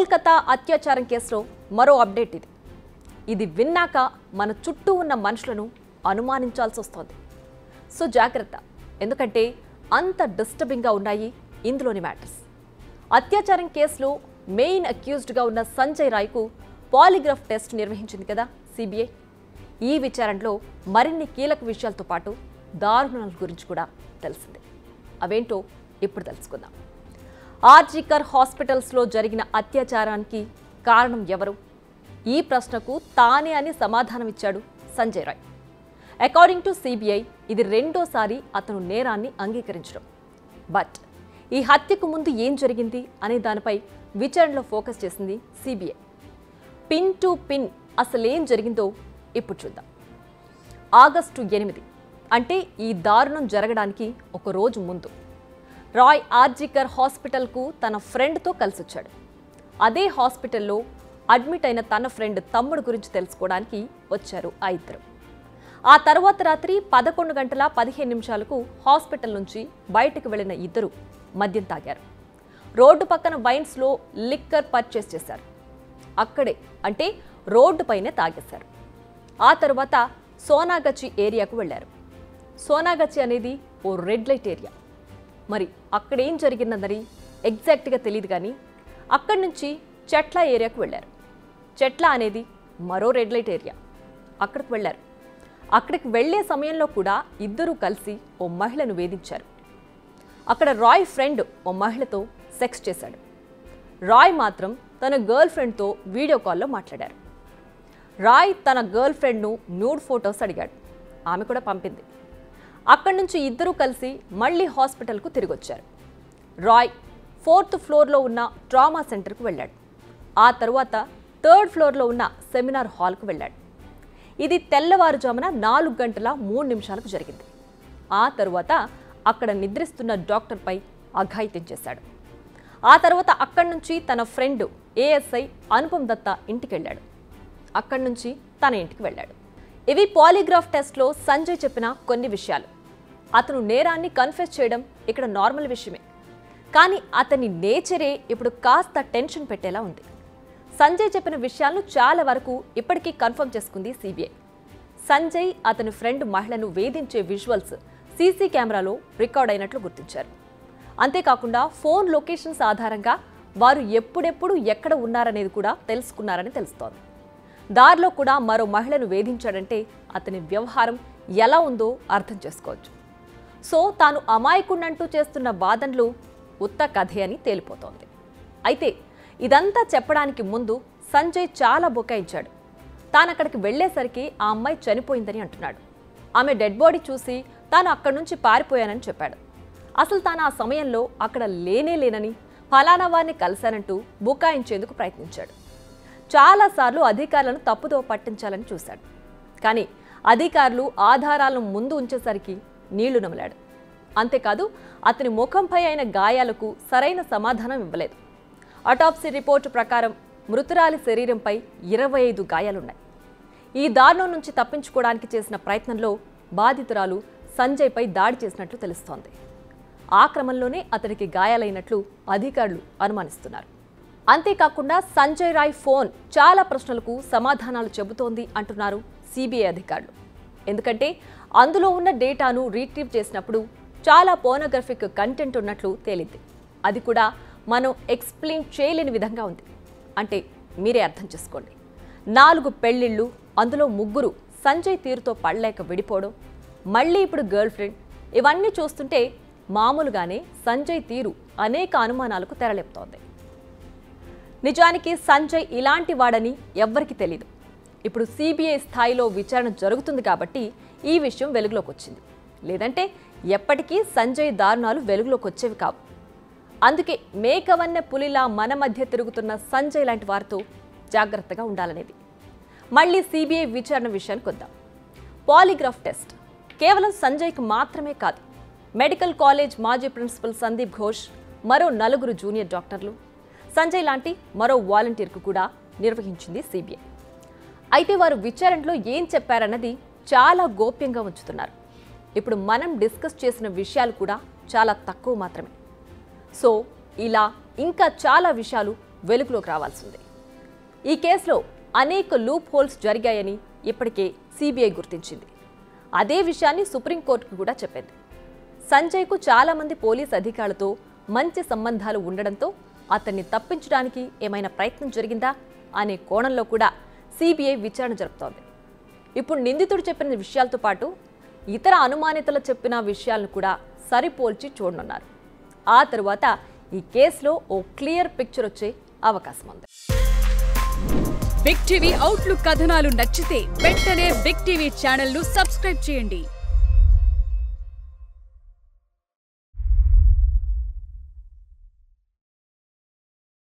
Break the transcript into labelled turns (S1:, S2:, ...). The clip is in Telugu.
S1: కోల్కతా అత్యాచారం కేసులో మరో అప్డేట్ ఇది. ఇది విన్నాక మన చుట్టూ ఉన్న మనుషులను అనుమానించాల్సి వస్తోంది. సో జాగ్రత్త, ఎందుకంటే అంత డిస్టర్బింగ్గా ఉన్నాయి ఇందులోని మ్యాటర్స్. అత్యాచారం కేసులో మెయిన్ అక్యూజ్డ్గా ఉన్న సంజయ్ రాయ్కు పాలిగ్రాఫ్ టెస్ట్ నిర్వహించింది కదా సిబిఐ. ఈ విచారణలో మరిన్ని కీలక విషయాలతో పాటు దారుణాల గురించి కూడా తెలిసిందే. అవేంటో ఇప్పుడు తెలుసుకుందాం. ఆర్జికర్ హాస్పిటల్స్లో జరిగిన అత్యాచారానికి కారణం ఎవరు? ఈ ప్రశ్నకు తానే అని సమాధానం ఇచ్చాడు Sanjay Roy. According to CBI ఇది రెండోసారి అతను నేరాన్ని అంగీకరించడం. బట్ ఈ హత్యకు ముందు ఏం జరిగింది అనే దానిపై విచారణలో ఫోకస్ చేసింది సిబిఐ. పిన్ టు పిన్ అసలేం జరిగిందో ఇప్పుడు చూద్దాం. ఆగస్టు 8 అంటే ఈ దారుణం జరగడానికి ఒక రోజు ముందు రాయ్ ఆర్జికర్ హాస్పిటల్కు తన ఫ్రెండ్తో కలిసొచ్చాడు. అదే హాస్పిటల్లో అడ్మిట్ అయిన తన ఫ్రెండ్ తమ్ముడు గురించి తెలుసుకోవడానికి వచ్చారు ఆ ఇద్దరు. ఆ తర్వాత రాత్రి 11:15 హాస్పిటల్ నుంచి బయటకు వెళ్లిన ఇద్దరు మద్యం తాగారు. రోడ్డు పక్కన వైన్స్లో లిక్కర్ పర్చేస్ చేశారు. అక్కడే అంటే రోడ్డు పైనే తాగేశారు. ఆ తర్వాత సోనాగచి ఏరియాకు వెళ్లారు. సోనాగచి అనేది ఓ రెడ్ లైట్ ఏరియా. మరి అక్కడేం జరిగిందని ఎగ్జాక్ట్గా తెలియదు, కానీ అక్కడి నుంచి చెట్ల ఏరియాకు వెళ్ళారు. చెట్ల అనేది మరో రెడ్ లైట్ ఏరియా. అక్కడికి వెళ్ళారు. అక్కడికి వెళ్లే సమయంలో కూడా ఇద్దరూ కలిసి ఓ మహిళను వేధించారు. అక్కడ రాయ్ ఫ్రెండ్ ఓ మహిళతో సెక్స్ చేశాడు. రాయ్ మాత్రం తన గర్ల్ ఫ్రెండ్తో వీడియో కాల్లో మాట్లాడారు. రాయ్ తన గర్ల్ ఫ్రెండ్ను న్యూడ్ ఫొటోస్ అడిగాడు. ఆమె కూడా పంపింది. అక్కడి నుంచి ఇద్దరూ కలిసి మళ్లీ హాస్పిటల్కు తిరిగొచ్చారు. రాయ్ 4th ఫ్లోర్లో ఉన్న ట్రామా సెంటర్కు వెళ్ళాడు. ఆ తరువాత 3rd ఫ్లోర్లో ఉన్న సెమినార్ హాల్కు వెళ్ళాడు. ఇది తెల్లవారుజామున 4:03 జరిగింది. ఆ తరువాత అక్కడ నిద్రిస్తున్న డాక్టర్పై అఘాయిత్యం చేశాడు. ఆ తర్వాత అక్కడి నుంచి తన ఫ్రెండ్ ఏఎస్ఐ అనుపమ్ దత్తా ఇంటికి వెళ్ళాడు. అక్కడి నుంచి తన ఇంటికి వెళ్ళాడు. ఇవి పాలిగ్రాఫ్ టెస్ట్లో సంజయ్ చెప్పిన కొన్ని విషయాలు. అతను నేరాన్ని కన్ఫెస్ చేయడం ఇక్కడ నార్మల్ విషయమే, కానీ అతని నేచరే ఇప్పుడు కాస్త టెన్షన్ పెట్టేలా ఉంది. సంజయ్ చెప్పిన విషయాలను చాలా వరకు ఇప్పటికీ కన్ఫర్మ్ చేసుకుంది సిబిఐ. సంజయ్ అతని ఫ్రెండ్ మహిళను వేధించే విజువల్స్ సీసీ కెమెరాలో రికార్డ్ అయినట్లు గుర్తించారు. అంతేకాకుండా ఫోన్ లొకేషన్స్ ఆధారంగా వారు ఎప్పుడెప్పుడు ఎక్కడ ఉన్నారనేది కూడా తెలుసుకున్నారని తెలుస్తోంది. దారిలో కూడా మరో మహిళను వేధించాడంటే అతని వ్యవహారం ఎలా ఉందో అర్థం చేసుకోవచ్చు. సో తాను అమాయకుడంటూ చేస్తున్న వాదనలు ఉత్త కథే అని తేలిపోతోంది. అయితే ఇదంతా చెప్పడానికి ముందు సంజయ్ చాలా బుకాయించాడు. తాను అక్కడికి వెళ్లేసరికి ఆ అమ్మాయి చనిపోయిందని అంటున్నాడు. ఆమె డెడ్ బాడీ చూసి తాను అక్కడి నుంచి పారిపోయానని చెప్పాడు. అసలు తాను ఆ సమయంలో అక్కడ లేనేలేనని, ఫలానా వారిని కలిశానంటూ బుకాయించేందుకు ప్రయత్నించాడు. చాలాసార్లు అధికారులను తప్పుదో పట్టించాలని చూశాడు. కానీ అధికారులు ఆధారాలను ముందు ఉంచేసరికి నీళ్లు నమిలాడు. అంతేకాదు అతని ముఖంపై అయిన గాయాలకు సరైన సమాధానం ఇవ్వలేదు. అటాప్సీ రిపోర్టు ప్రకారం మృతురాలి శరీరంపై 25 గాయాలున్నాయి. ఈ దారుణం నుంచి తప్పించుకోవడానికి చేసిన ప్రయత్నంలో బాధితురాలు సంజయ్పై దాడి చేసినట్లు తెలుస్తోంది. ఆ క్రమంలోనే అతనికి గాయాలైనట్లు అధికారులు అనుమానిస్తున్నారు. అంతేకాకుండా సంజయ్ రాయ్ ఫోన్ చాలా ప్రశ్నలకు సమాధానాలు చెబుతోంది అంటున్నారు సిబిఐ అధికారులు. ఎందుకంటే అందులో ఉన్న డేటాను రీట్రీవ్ చేసినప్పుడు చాలా పోర్నోగ్రఫిక్ కంటెంట్ ఉన్నట్లు తేలింది. అది కూడా మనం ఎక్స్ప్లెయిన్ చేయలేని విధంగా ఉంది. అంటే మీరే అర్థం చేసుకోండి. 4 పెళ్లిళ్ళు, అందులో 3 సంజయ్ తీరుతో పడలేక విడిపోవడం, మళ్ళీ ఇప్పుడు గర్ల్ ఫ్రెండ్, ఇవన్నీ చూస్తుంటే మామూలుగానే సంజయ్ తీరు అనేక అనుమానాలకు తెరలేపుతోంది. నిజానికి సంజయ్ ఇలాంటి వాడని ఎవ్వరికీ తెలియదు. ఇప్పుడు సిబిఐ స్థాయిలో విచారణ జరుగుతుంది కాబట్టి ఈ విషయం వెలుగులోకి వచ్చింది. లేదంటే ఎప్పటికీ సంజయ్ దారుణాలు వెలుగులోకి వచ్చేవి కావు. అందుకే మేకవన్నె పులిలా మన మధ్య తిరుగుతున్న సంజయ్ లాంటి వారితో జాగ్రత్తగా ఉండాలనేది. మళ్ళీ సిబిఐ విచారణ విషయానికి వద్దాం. పాలిగ్రాఫ్ టెస్ట్ కేవలం సంజయ్కి మాత్రమే కాదు, మెడికల్ కాలేజ్ మాజీ ప్రిన్సిపల్ సందీప్ ఘోష్, మరో 4 జూనియర్ డాక్టర్లు, సంజయ్ లాంటి మరో వాలంటీర్కు కూడా నిర్వహించింది సిబిఐ. అయితే వారు విచారణలో ఏం చెప్పారన్నది చాలా గోప్యంగా ఉంచుతున్నారు. ఇప్పుడు మనం డిస్కస్ చేసిన విషయాలు కూడా చాలా తక్కువ మాత్రమే. సో ఇలా ఇంకా చాలా విషయాలు వెలుగులోకి రావాల్సింది. ఈ కేసులో అనేక లూప్ హోల్స్ జరిగాయని ఇప్పటికే సిబిఐ గుర్తించింది. అదే విషయాన్ని సుప్రీంకోర్టుకు కూడా చెప్పింది. సంజయ్కు చాలామంది పోలీస్ అధికారులతో మంచి సంబంధాలు ఉండడంతో అతన్ని తప్పించడానికి ఏమైనా ప్రయత్నం జరిగిందా అనే కోణంలో కూడా సిబిఐ విచారణ జరుపుతోంది. ఇప్పుడు నిందితుడు చెప్పిన విషయాలతో పాటు ఇతర అనుమానితులు చెప్పిన విషయాలను కూడా సరిపోల్చి చూడనున్నారు. ఆ తరువాత ఈ కేసులో ఓ క్లియర్ పిక్చర్ వచ్చే అవకాశం ఉంది.
S2: బిగ్ టీవీ అవుట్లుక్ కథనాలు నచ్చితే వెంటనే బిగ్ టీవీ ఛానల్ ను సబ్స్క్రైబ్ చేయండి.